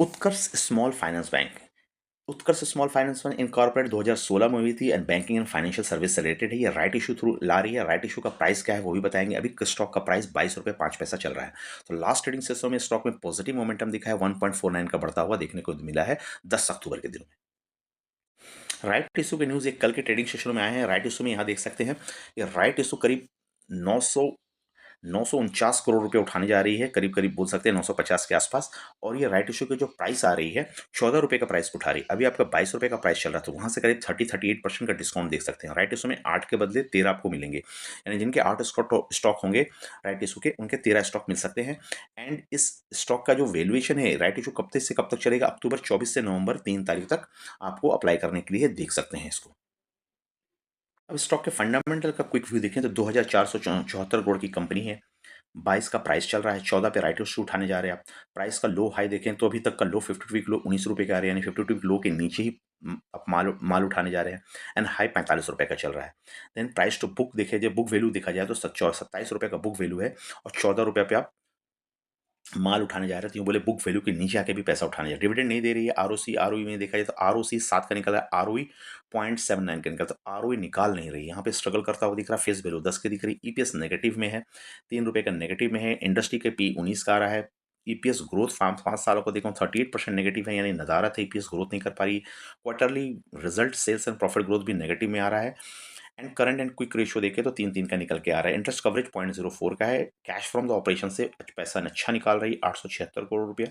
उत्कर्ष small finance bank. उत्कर्ष small finance bank incorporate 2016 में हुई थी and banking and financial service से रिलेटेड है। ये राइट इशू थ्रू ला रही है। राइट इशू का प्राइस क्या है वो भी बताएंगे। अभी स्टॉक का प्राइस 22 रुपये 5 पैसा चल रहा है। तो लास्ट ट्रेडिंग सेशन में स्टॉक में पॉजिटिव मोमेंटम दिखा है। 1.49 का बढ़ता हुआ देखने को मिला है 10 अक्टूबर के दिन में। राइट इशू के न्यूज़ एक कल के ट्रेडिंग सेशन में आए हैं। राइट इशू में यहाँ देख सकते हैं ये राइट इशू करीब 949 करोड़ रुपए उठाने जा रही है, करीब करीब बोल सकते हैं 950 के आसपास। और ये राइट इशू की जो प्राइस आ रही है 14 रुपए का प्राइस उठा रही है। अभी आपका 22 रुपए का प्राइस चल रहा था, वहां से करीब 38% का डिस्काउंट देख सकते हैं। राइट इशू में 8 के बदले 13 आपको मिलेंगे, यानी जिनके 8 स्टॉक होंगे राइट इशू के, उनके 13 स्टॉक मिल सकते हैं। एंड इस स्टॉक का जो वैल्यूएशन है, राइट इशू कब से कब तक चलेगा, अक्टूबर 24 से नवंबर 3 तारीख तक आपको अप्लाई करने के लिए देख सकते हैं इसको। अब स्टॉक के फंडामेंटल का क्विक व्यू देखें तो 2474 करोड़ की कंपनी है। 22 का प्राइस चल रहा है, 14 पे राइट इशू उठाने जा रहे हैं आप। प्राइस का लो हाई देखें तो अभी तक का लो 52 वीक लो 19 रुपये का आ रहा है, यानी 52 वीक लो के नीचे ही आप माल उठाने जा रहे हैं। एंड हाई 45 रुपये का चल रहा है। देन प्राइस टू बुक देखे जाए, बुक वैल्यू देखा जाए तो 27 रुपये का बुक वैल्यू है और 14 रुपये पे आप माल उठाने जा रहे थे। यूँ बोले बुक वैल्यू के नीचे आके भी पैसा उठाने जा रहे। डिविडेंड नहीं दे रही है। आरओसी आरओई में देखा जाए तो आरओसी 7 का निकला है, आरओई 0.79 का निकला, तो आरओई निकाल नहीं रही। यहाँ पे स्ट्रगल करता हुआ दिख रहा है। फेस वैल्यू 10 की दिख रही। ईपीएस नेगेटिव में है, 3 रुपये का नेगेटिव में है। इंडस्ट्री के पी 19 का आ रहा है। ईपीएस ग्रोथ 5 सालों को देखो 38% नेगेटिव है, यानी नदारत है, ईपीएस ग्रोथ नहीं कर पा रही। Quarterly result sales and profit growth भी नेगेटिव में आ रहा है। And current and quick ratio देखे तो 3-3 का निकल के आ रहा है। इंटरेस्ट कवरेज 0.04 का है। कैश फ्रॉम द ऑपरेशन से पैसा अच्छा निकाल रही 876 करोड़ रुपया।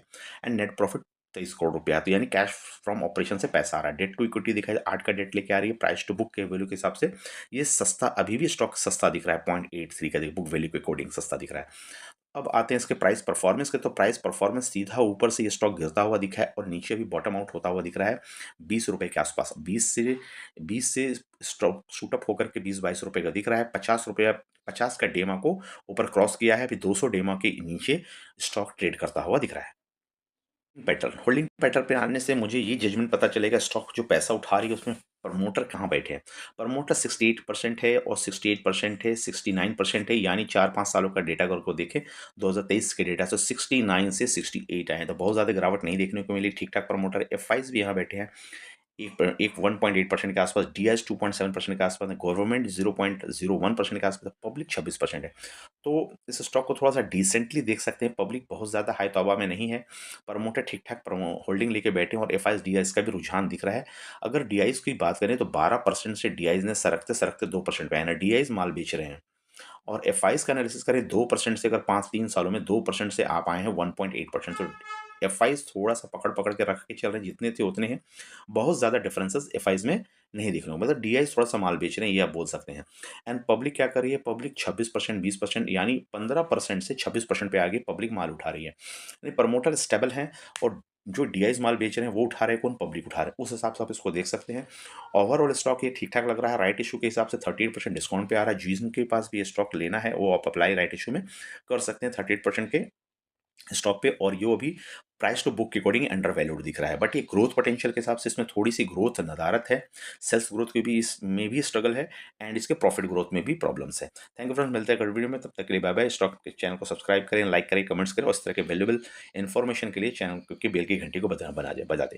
एंड नेट प्रॉफिट 23 करोड़ रुपया, तो यानी कैश फ्रॉम ऑपरेशन से पैसा आ रहा है। डेट टू इक्विटी दिखाई 8 का डेट लेके आ रही है। प्राइस टू बुक के वैल्यू के हिसाब से ये सस्ता, अभी भी स्टॉक सस्ता दिख रहा है। 0.83 का बुक वैल्यू के अकॉर्डिंग सस्ता दिख रहा है। अब आते हैं इसके प्राइस परफॉर्मेंस के, तो प्राइस परफॉर्मेंस सीधा ऊपर से ये स्टॉक गिरता हुआ दिखा है और नीचे भी बॉटम आउट होता हुआ दिख रहा है 20 रुपए के आसपास। 20 से स्टॉक शूटअप होकर के 20-22 रुपए का दिख रहा है। 50 रुपया 50 का डेमा को ऊपर क्रॉस किया है, अभी 200 डेमा के नीचे स्टॉक ट्रेड करता हुआ दिख रहा है। पैटर्न होल्डिंग पैटर्न पे आने से मुझे ये जजमेंट पता चलेगा स्टॉक जो पैसा उठा रही है उसमें प्रमोटर कहाँ बैठे हैं। प्रमोटर 68% है और 68% है, 69% है, यानी 4-5 सालों का डेटा अगर को देखें 2023 के डेटा से 69 से 68 आए हैं, तो बहुत ज़्यादा गिरावट नहीं देखने को मिली। ठीक ठाक प्रमोटर। एफ भी यहाँ बैठे हैं। एक 1.8% के आसपास, डीआईएस 2.7% के आसपास है, गवर्नमेंट 0.01% के आसपास है, पब्लिक 26% है। तो इस स्टॉक को थोड़ा सा डिसेंटली देख सकते हैं। पब्लिक बहुत ज़्यादा हाई तौबा में नहीं है। प्रमोटर ठीक ठाक होल्डिंग लेके बैठे हैं और एफ डीआईएस का भी रुझान दिख रहा है। अगर डीआईएस की बात करें तो 12% से डीआईएस ने सरकते सरकते 2% पे आए ना, डीआईएस माल बेच रहे हैं। और एफ का एनालिसिस करें 2% से, अगर 5-3 सालों में 2% से आप आए हैं 1.8%, तो एफ थोड़ा सा पकड़ पकड़ के रख के चल रहे हैं, जितने थे उतने हैं। बहुत ज़्यादा डिफरेंसेस एफ में नहीं दिख रहे हो, मतलब डी थोड़ा सा माल बेच रहे हैं, ये आप बोल सकते हैं। एंड पब्लिक क्या कर रही है, पब्लिक 26% 20%, यानी 15% से 26% पे आगे पब्लिक माल उठा रही है। यानी प्रमोटर स्टेबल हैं और जो डी माल बेच रहे हैं वो उठा रहे हैं, कौन, पब्लिक उठा रहे हैं। उस हिसाब से आप इसको देख सकते हैं। ओवरऑल स्टॉक ये ठीक ठाक लग रहा है। राइट इशू के हिसाब से 38% डिस्काउंट पे आ रहा है। जिनके पास भी ये स्टॉक लेना है वो आप अप्लाई राइट इशू में कर सकते हैं 38% के स्टॉक पे। और ये अभी प्राइस टू बुक के अकॉर्डिंग अंडर वैल्यूड दिख रहा है, बट ये ग्रोथ पोटेंशियल के हिसाब से इसमें थोड़ी सी ग्रोथ नदारत है। सेल्स ग्रोथ की भी इसमें भी स्ट्रगल है एंड इसके प्रॉफिट ग्रोथ में भी प्रॉब्लम्स है। थैंक यू फ्रेंड्स, मिलते हैं अगली वीडियो में। तब तक के लिए बाय बाय। स्टॉक के चैनल को सब्सक्राइब करें, लाइक करें, कमेंट्स करें और इस तरह के वैल्यूबल इन्फॉर्मेशन के लिए चैनल की बेल की घंटी को बजा दें।